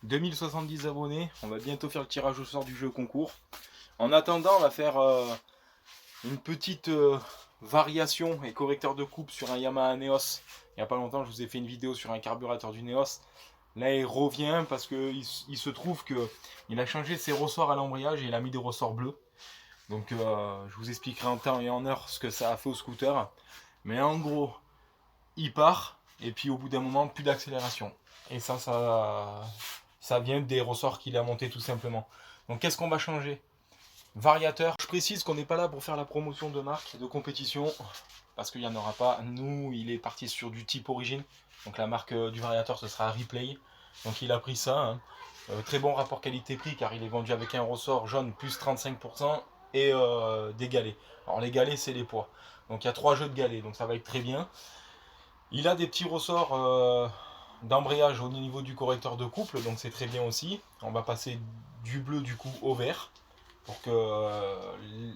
2070 abonnés. On va bientôt faire le tirage au sort du jeu concours. En attendant, on va faire une petite variation et correcteur de coupe sur un Yamaha Neos. Il n'y a pas longtemps, je vous ai fait une vidéo sur un carburateur du Neos. Là, il revient parce qu'il se trouve qu'il a changé ses ressorts à l'embrayage et il a mis des ressorts bleus. Donc, je vous expliquerai en temps et en heure ce que ça a fait au scooter. Mais en gros, il part et puis au bout d'un moment, plus d'accélération. Et ça vient des ressorts qu'il a montés tout simplement. Donc, qu'est-ce qu'on va changer? Variateur. Je précise qu'on n'est pas là pour faire la promotion de marque, de compétition, parce qu'il n'y en aura pas. Nous, il est parti sur du type origine. Donc la marque du variateur, ce sera Replay. Donc il a pris ça. Hein. Très bon rapport qualité-prix, car il est vendu avec un ressort jaune plus 35% et des galets. Alors les galets, c'est les poids. Donc il y a 3 jeux de galets, donc ça va être très bien. Il a des petits ressorts d'embrayage au niveau du correcteur de couple, donc c'est très bien aussi. On va passer du bleu du coup au vert, pour que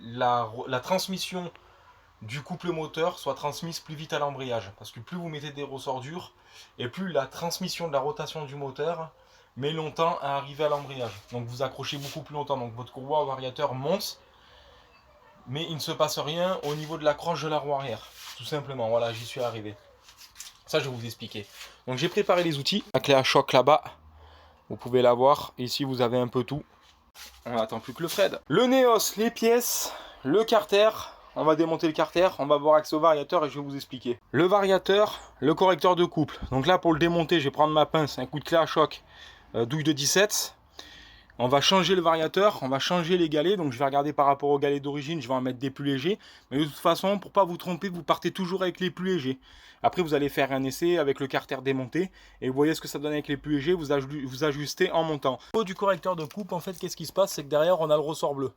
la transmission du couple moteur soit transmise plus vite à l'embrayage. Parce que plus vous mettez des ressorts durs, et plus la transmission de la rotation du moteur met longtemps à arriver à l'embrayage. Donc vous accrochez beaucoup plus longtemps, donc votre courroie variateur monte, mais il ne se passe rien au niveau de l'accroche de la roue arrière. Tout simplement, voilà, j'y suis arrivé. Ça, je vais vous expliquer. Donc j'ai préparé les outils. La clé à choc là-bas, vous pouvez la voir. Ici, vous avez un peu tout. On n'attend plus que le Fred. Le Neos, les pièces, le carter. On va démonter le carter, on va avoir accès au variateur et je vais vous expliquer. Le variateur, le correcteur de couple. Donc là, pour le démonter, je vais prendre ma pince, un coup de clé à choc, douille de 17. On va changer le variateur, on va changer les galets. Donc je vais regarder par rapport aux galets d'origine, je vais en mettre des plus légers. Mais de toute façon, pour ne pas vous tromper, vous partez toujours avec les plus légers. Après, vous allez faire un essai avec le carter démonté. Et vous voyez ce que ça donne avec les plus légers, vous ajustez en montant. Au niveau du correcteur de coupe, en fait, qu'est-ce qui se passe? C'est que derrière, on a le ressort bleu.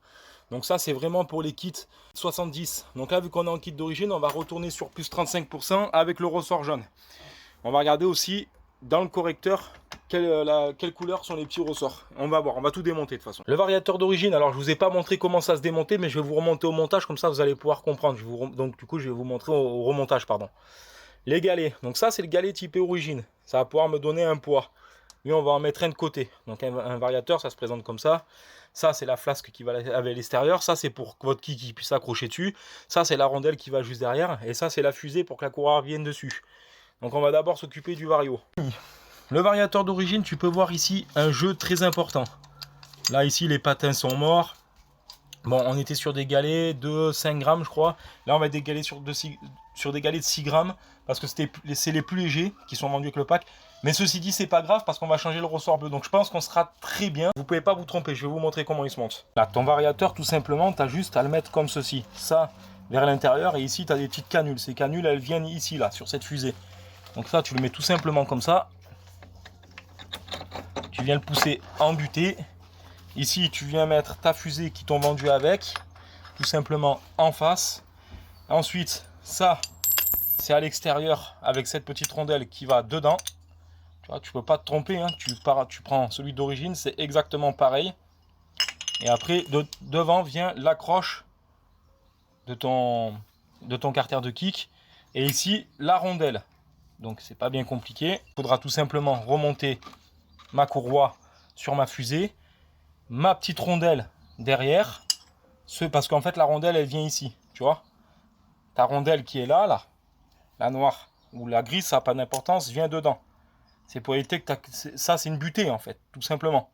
Donc ça, c'est vraiment pour les kits 70. Donc là, vu qu'on est en kit d'origine, on va retourner sur plus 35% avec le ressort jaune. On va regarder aussi dans le correcteur quelle couleur sont les petits ressorts. On va voir, on va tout démonter de toute façon. Le variateur d'origine, alors je vous ai pas montré comment ça se démontait, mais je vais vous remonter au montage, comme ça vous allez pouvoir comprendre. Donc du coup, je vais vous montrer au remontage, pardon. Les galets, donc ça c'est le galet typé origine. Ça va pouvoir me donner un poids. Lui, on va en mettre un de côté. Donc un variateur, ça se présente comme ça. Ça, c'est la flasque qui va avec l'extérieur. Ça, c'est pour que votre kiki puisse s'accrocher dessus. Ça, c'est la rondelle qui va juste derrière. Et ça, c'est la fusée pour que la courroie vienne dessus. Donc on va d'abord s'occuper du vario. Le variateur d'origine, tu peux voir ici un jeu très important. Là, ici, les patins sont morts. Bon, on était sur des galets de 5 grammes, je crois. Là, on va être des galets sur des galets de 6 grammes. Parce que c'est les plus légers qui sont vendus avec le pack. Mais ceci dit, c'est pas grave parce qu'on va changer le ressort bleu. Donc je pense qu'on sera très bien. Vous pouvez pas vous tromper, je vais vous montrer comment il se monte. Là, ton variateur, tout simplement, tu as juste à le mettre comme ceci. Ça, vers l'intérieur. Et ici, tu as des petites canules. Ces canules, elles viennent ici, là, sur cette fusée. Donc ça, tu le mets tout simplement comme ça. Tu viens le pousser en butée. Ici, tu viens mettre ta fusée qui t'ont vendu avec. Tout simplement en face. Ensuite, ça, c'est à l'extérieur avec cette petite rondelle qui va dedans. Tu vois, tu peux pas te tromper, hein. Tu prends celui d'origine, c'est exactement pareil. Et après, devant vient l'accroche de ton carter de kick. Et ici, la rondelle. Donc, c'est pas bien compliqué. Il faudra tout simplement remonter ma courroie sur ma fusée. Ma petite rondelle derrière. Parce qu'en fait, la rondelle, elle vient ici. Tu vois, ta rondelle qui est là, la noire ou la grise, ça n'a pas d'importance, vient dedans. C'est pour éviter que ça, c'est une butée en fait, tout simplement.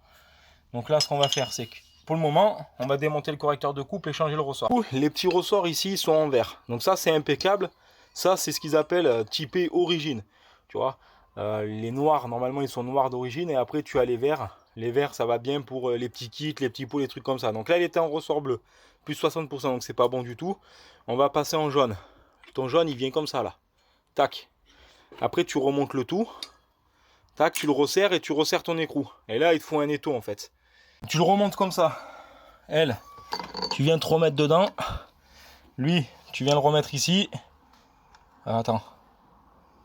Donc là, ce qu'on va faire, c'est que pour le moment, on va démonter le correcteur de couple et changer le ressort. Les petits ressorts ici sont en vert. Donc ça, c'est impeccable. Ça, c'est ce qu'ils appellent typé origine. Tu vois, les noirs, normalement, ils sont noirs d'origine. Et après, tu as les verts. Les verts, ça va bien pour les petits kits, les petits pots, les trucs comme ça. Donc là, il était en ressort bleu. Plus 60%, donc c'est pas bon du tout. On va passer en jaune. Ton jaune, il vient comme ça, là. Tac. Après, tu remontes le tout. Tac, tu le resserres et tu resserres ton écrou. Et là, il te faut un étau en fait. Tu le remontes comme ça. Elle, tu viens te remettre dedans. Lui, tu viens le remettre ici. Ah, attends.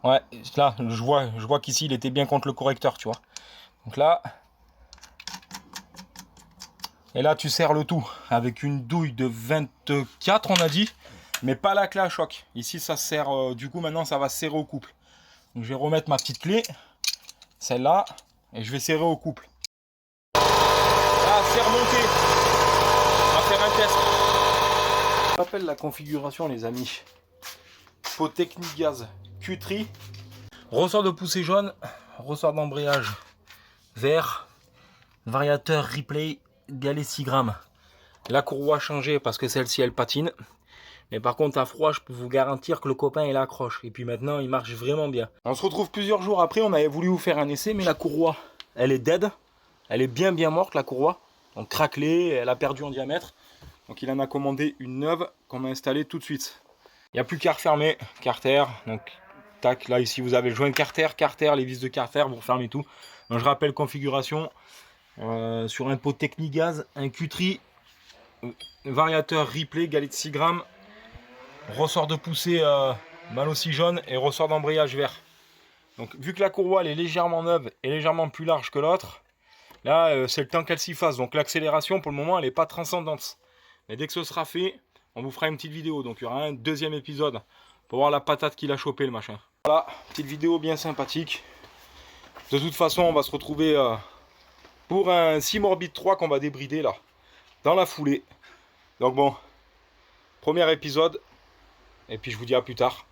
Ouais, là, je vois qu'ici, il était bien contre le correcteur, tu vois. Donc là. Et là, tu serres le tout avec une douille de 24, on a dit. Mais pas la clé à choc. Ici, ça sert. Du coup, maintenant, ça va serrer au couple. Donc, je vais remettre ma petite clé. Celle-là, et je vais serrer au couple. Là, c'est remonté. On va faire un test. Je rappelle la configuration, les amis. Pot technique gaz Q3. Ressort de poussée jaune. Ressort d'embrayage vert. Variateur replay galet 6 grammes. La courroie a changé parce que celle-ci elle patine. Mais par contre à froid je peux vous garantir que le copain il accroche. Et puis maintenant il marche vraiment bien. On se retrouve plusieurs jours après. On avait voulu vous faire un essai mais la courroie elle est dead. Elle est bien morte la courroie. Donc craquelée, elle a perdu en diamètre. Donc il en a commandé une neuve qu'on a installée tout de suite. Il n'y a plus qu'à refermer. Carter. Donc tac, là ici vous avez le joint carter, les vis de carter, vous refermez tout. Donc je rappelle configuration. Sur un pot technique gaz, un Q3, variateur replay, galette 6 grammes, ressort de poussée mal aussi jaune et ressort d'embrayage vert. Donc vu que la courroie elle est légèrement neuve et légèrement plus large que l'autre, là c'est le temps qu'elle s'y fasse. Donc l'accélération pour le moment elle n'est pas transcendante. Mais dès que ce sera fait, on vous fera une petite vidéo. Donc il y aura un deuxième épisode pour voir la patate qu'il a chopé le machin. Voilà, petite vidéo bien sympathique. De toute façon on va se retrouver... pour un Simorbid 3 qu'on va débrider là, dans la foulée. Donc bon, premier épisode, et puis je vous dis à plus tard.